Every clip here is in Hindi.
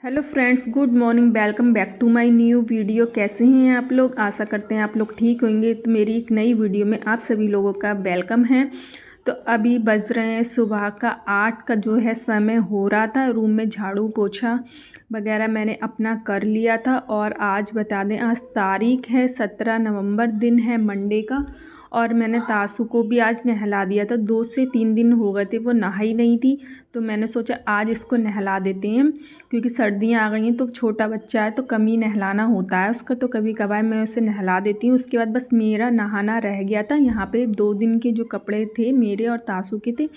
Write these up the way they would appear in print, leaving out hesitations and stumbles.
Hello friends, good morning. Welcome back to my new video. कैसे हैं आप लोग? आशा करते हैं आप लोग ठीक होंगे। तो मेरी एक नई वीडियो में आप सभी लोगों का वेलकम है। तो अभी बज रहे हैं सुबह का 8 का जो है समय हो रहा था। रूम में झाड़ू पोछा वगैरह मैंने अपना कर लिया था। और आज बता दें, आज तारीख है 17 नवंबर, दिन है मंडे का। और मैंने तासू को भी आज नहला दिया था। 2 से 3 दिन हो गए थे वो नहाई नहीं थी, तो मैंने सोचा आज इसको नहला देते हैं। क्योंकि सर्दियाँ आ गई हैं तो छोटा बच्चा है तो कम ही नहलाना होता है उसका, तो कभी कभार मैं उसे नहला देती हूँ। उसके बाद बस मेरा नहाना रह गया था। यहाँ पे 2 दिन के जो कपड़े थे मेरे और तासू के थे,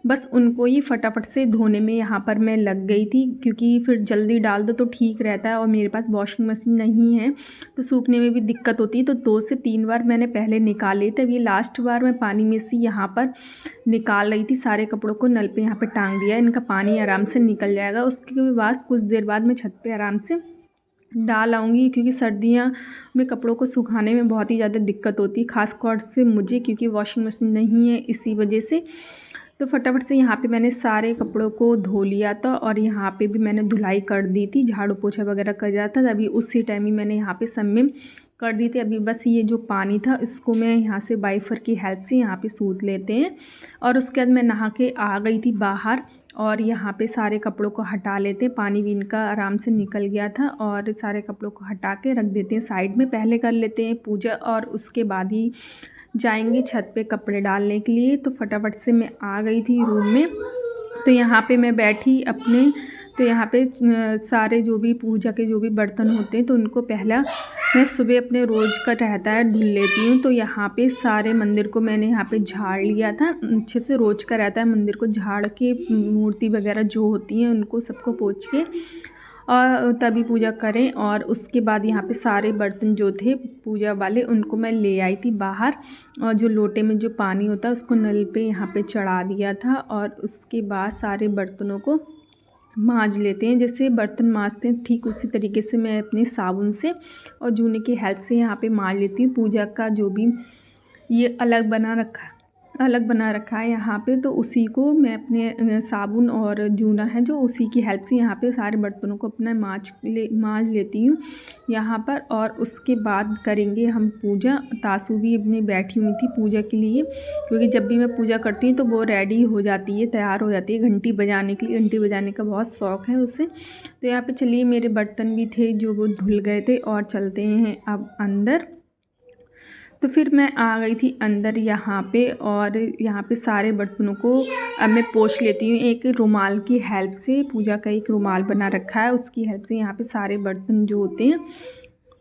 बस उनको ही फटाफट से धोने में यहाँ पर मैं लग गई थी। क्योंकि फिर जल्दी डाल दो तो ठीक रहता है, और मेरे पास वॉशिंग मशीन नहीं है तो सूखने में भी दिक्कत होती है। तो 2 से 3 बार मैंने पहले निकाल लिए थे। अब ये लास्ट बार मैं पानी में से यहाँ पर निकाल रही थी। सारे कपड़ों को नल पे यहाँ पे टांग दिया है, इनका पानी आराम से निकल जाएगा। उसके बाद कुछ देर बाद मैं छत पे आराम से डाल आऊँगी। क्योंकि सर्दियाँ में कपड़ों को सुखाने में बहुत ही ज़्यादा दिक्कत होती है, खास तौर से मुझे, क्योंकि वॉशिंग मशीन नहीं है इसी वजह से। तो फटाफट से यहाँ पे मैंने सारे कपड़ों को धो लिया था, और यहाँ पे भी मैंने धुलाई कर दी थी। झाड़ू पोछा वगैरह कर दिया था, अभी उसी टाइम ही मैंने यहाँ पे सब में कर दी थी। अभी बस ये जो पानी था इसको मैं यहाँ से वाइपर की हेल्प से यहाँ पे सूत लेते हैं। और उसके बाद मैं नहा के आ गई थी बाहर, और यहाँ पे सारे कपड़ों को हटा लेते हैं। पानी भी इनका आराम से निकल गया था, और सारे कपड़ों को हटा के रख देते हैं साइड में। पहले कर लेते हैं पूजा, और उसके बाद ही जाएंगे छत पे कपड़े डालने के लिए। तो फटाफट से मैं आ गई थी रूम में। तो यहाँ पे मैं बैठी अपने, तो यहाँ पे सारे जो भी पूजा के जो भी बर्तन होते हैं तो उनको पहला मैं सुबह अपने रोज़ का रहता है धुल लेती हूँ। तो यहाँ पे सारे मंदिर को मैंने यहाँ पे झाड़ लिया था अच्छे से। रोज़ का रहता है मंदिर को झाड़ के, मूर्ति वगैरह जो होती हैं उनको सबको पोंछ के और तभी पूजा करें। और उसके बाद यहाँ पे सारे बर्तन जो थे पूजा वाले उनको मैं ले आई थी बाहर, और जो लोटे में जो पानी होता है उसको नल पे यहाँ पे चढ़ा दिया था। और उसके बाद सारे बर्तनों को मांज लेते हैं। जैसे बर्तन मांजते हैं ठीक उसी तरीके से मैं अपने साबुन से और जूने की हेल्प से यहाँ पे मांज लेती हूँ। पूजा का जो भी ये अलग बना रखा है यहाँ पे, तो उसी को मैं अपने साबुन और जूना है जो उसी की हेल्प से यहाँ पे सारे बर्तनों को अपना मांज लेती हूँ यहाँ पर। और उसके बाद करेंगे हम पूजा। तासू भी अपनी बैठी हुई थी पूजा के लिए, क्योंकि जब भी मैं पूजा करती हूँ तो वो रेडी हो जाती है, तैयार हो जाती है घंटी बजाने के लिए। घंटी बजाने का बहुत शौक़ है उससे। तो यहाँ पे चलिए, मेरे बर्तन भी थे जो वो धुल गए थे, और चलते हैं अब अंदर। तो फिर मैं आ गई थी अंदर यहाँ पे, और यहाँ पे सारे बर्तनों को अब मैं पोंछ लेती हूँ एक रुमाल की हेल्प से। पूजा का एक रुमाल बना रखा है, उसकी हेल्प से यहाँ पे सारे बर्तन जो होते हैं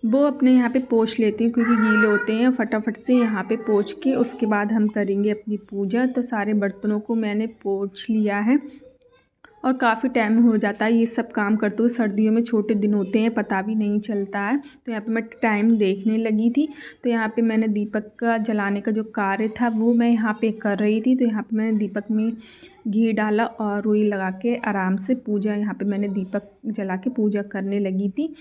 वो अपने यहाँ पे पोंछ लेती हूँ, क्योंकि गीले होते हैं। फटाफट से यहाँ पे पोंछ के उसके बाद हम करेंगे अपनी पूजा। तो सारे बर्तनों को मैंने पोंछ लिया है, और काफ़ी टाइम हो जाता है ये सब काम करते हुए। सर्दियों में छोटे दिन होते हैं, पता भी नहीं चलता है। तो यहाँ पे मैं टाइम देखने लगी थी। तो यहाँ पे मैंने दीपक का जलाने का जो कार्य था वो मैं यहाँ पे कर रही थी। तो यहाँ पे मैंने दीपक में घी डाला और रुई लगा के आराम से पूजा, यहाँ पे मैंने दीपक जला के पूजा करने लगी थी।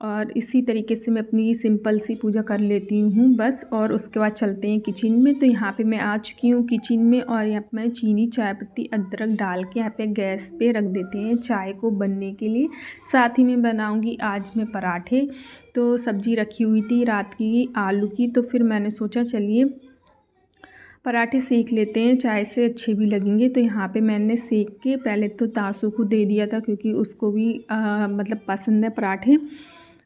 और इसी तरीके से मैं अपनी सिंपल सी पूजा कर लेती हूँ बस। और उसके बाद चलते हैं किचन में। तो यहाँ पे मैं आ चुकी हूँ किचन में, और यहाँ पे मैं चीनी, चाय पत्ती, अदरक डाल के यहाँ पे गैस पे रख देते हैं चाय को बनने के लिए। साथ ही में बनाऊँगी आज मैं पराठे। तो सब्ज़ी रखी हुई थी रात की आलू की, तो फिर मैंने सोचा चलिए पराठे सेक लेते हैं, चाय से अच्छे भी लगेंगे। तो यहाँ पे मैंने सेक के पहले तो तासू को दे दिया था, क्योंकि उसको भी मतलब पसंद है पराठे,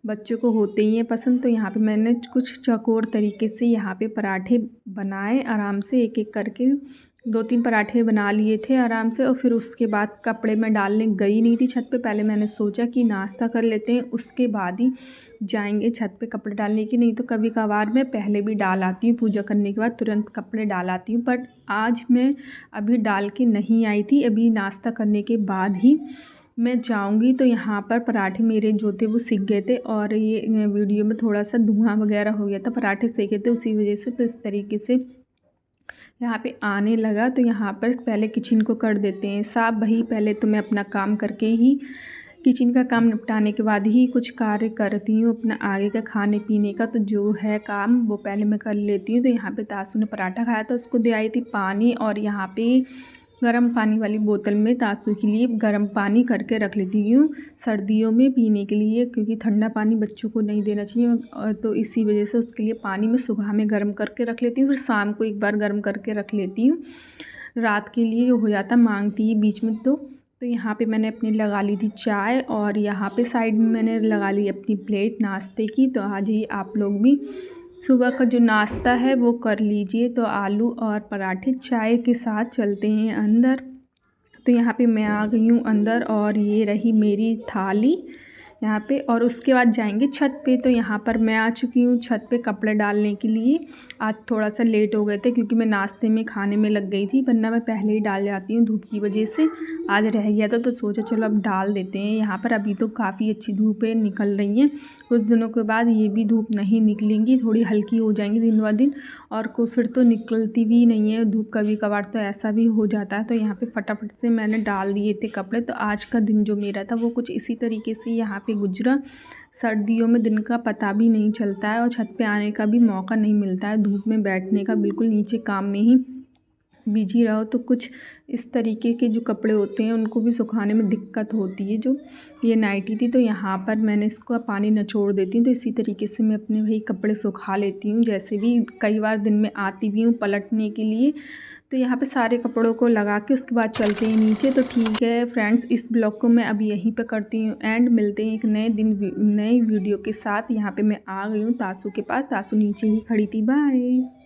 बच्चों को होते ही हैं पसंद। तो यहाँ पे मैंने कुछ चौकोर तरीके से यहाँ पे पराठे बनाए आराम से, एक एक करके 2-3 पराठे बना लिए थे आराम से। और फिर उसके बाद कपड़े में डालने गई नहीं थी छत पे। पहले मैंने सोचा कि नाश्ता कर लेते हैं, उसके बाद ही जाएंगे छत पे कपड़े डालने की। नहीं तो कभी कभार मैं पहले भी डाल आती हूँ, पूजा करने के बाद तुरंत कपड़े डाल आती हूँ। बट आज मैं अभी डाल के नहीं आई थी, अभी नाश्ता करने के बाद ही मैं जाऊंगी। तो यहाँ पर पराठे मेरे जो थे वो सिक गए थे, और ये वीडियो में थोड़ा सा धुआं वगैरह हो गया था, पराठे सेके थे उसी वजह से। तो इस तरीके से यहाँ पे आने लगा। तो यहाँ पर पहले किचन को कर देते हैं साफ। वही पहले तो मैं अपना काम करके ही, किचन का काम निपटाने के बाद ही कुछ कार्य करती हूँ अपना आगे का खाने पीने का। तो जो है काम वो पहले मैं कर लेती हूँ। तो यहाँ पे तासू ने पराठा खाया था, उसको दे आई थी पानी। और यहाँ पे गर्म पानी वाली बोतल में तासू के लिए गर्म पानी करके रख लेती हूँ सर्दियों में पीने के लिए, क्योंकि ठंडा पानी बच्चों को नहीं देना चाहिए। तो इसी वजह से उसके लिए पानी मैं सुबह में गर्म करके रख लेती हूँ, फिर शाम को एक बार गर्म करके रख लेती हूँ। रात के लिए जो हो जाता मांगती है बीच में। तो यहाँ पे मैंने अपनी लगा ली थी चाय, और यहाँ पे साइड में मैंने लगा ली अपनी प्लेट नाश्ते की। तो आ जाइए आप लोग भी सुबह का जो नाश्ता है वो कर लीजिए। तो आलू और पराठे चाय के साथ चलते हैं अंदर। तो यहाँ पे मैं आ गई हूँ अंदर, और ये रही मेरी थाली यहाँ पे। और उसके बाद जाएंगे छत पे। तो यहाँ पर मैं आ चुकी हूँ छत पे कपड़े डालने के लिए। आज थोड़ा सा लेट हो गए थे क्योंकि मैं नाश्ते में खाने में लग गई थी, वरना मैं पहले ही डाल जाती हूँ धूप की वजह से। आज रह गया था तो सोचा चलो अब डाल देते हैं। यहाँ पर अभी तो काफ़ी अच्छी धूपें निकल रही हैं, कुछ दिनों के बाद ये भी धूप नहीं निकलेंगी, थोड़ी हल्की हो जाएंगी दिन ब दिन, और को फिर तो निकलती भी नहीं है धूप। कभी कभार तो ऐसा भी हो जाता है। तो यहाँ पे फटाफट से मैंने डाल दिए थे कपड़े। तो आज का दिन जो मेरा था वो कुछ इसी तरीके से यहाँ पे गुजरा। सर्दियों में दिन का पता भी नहीं चलता है, और छत पे आने का भी मौका नहीं मिलता है, धूप में बैठने का। बिल्कुल नीचे काम में ही बिजी रहो तो कुछ इस तरीके के जो कपड़े होते हैं उनको भी सुखाने में दिक्कत होती है। जो ये नाइटी थी तो यहाँ पर मैंने इसको पानी निचोड़ देती हूँ। तो इसी तरीके से मैं अपने वही कपड़े सुखा लेती हूँ, जैसे भी कई बार दिन में आती भी हूँ पलटने के लिए। तो यहाँ पे सारे कपड़ों को लगा के उसके बाद चलते हैं नीचे। तो ठीक है फ्रेंड्स, इस ब्लॉग को मैं अभी यहीं पे करती हूँ एंड मिलते हैं एक नए वीडियो के साथ। यहाँ पे मैं आ गई हूँ तासू के पास, तासू नीचे ही खड़ी थी। बाय।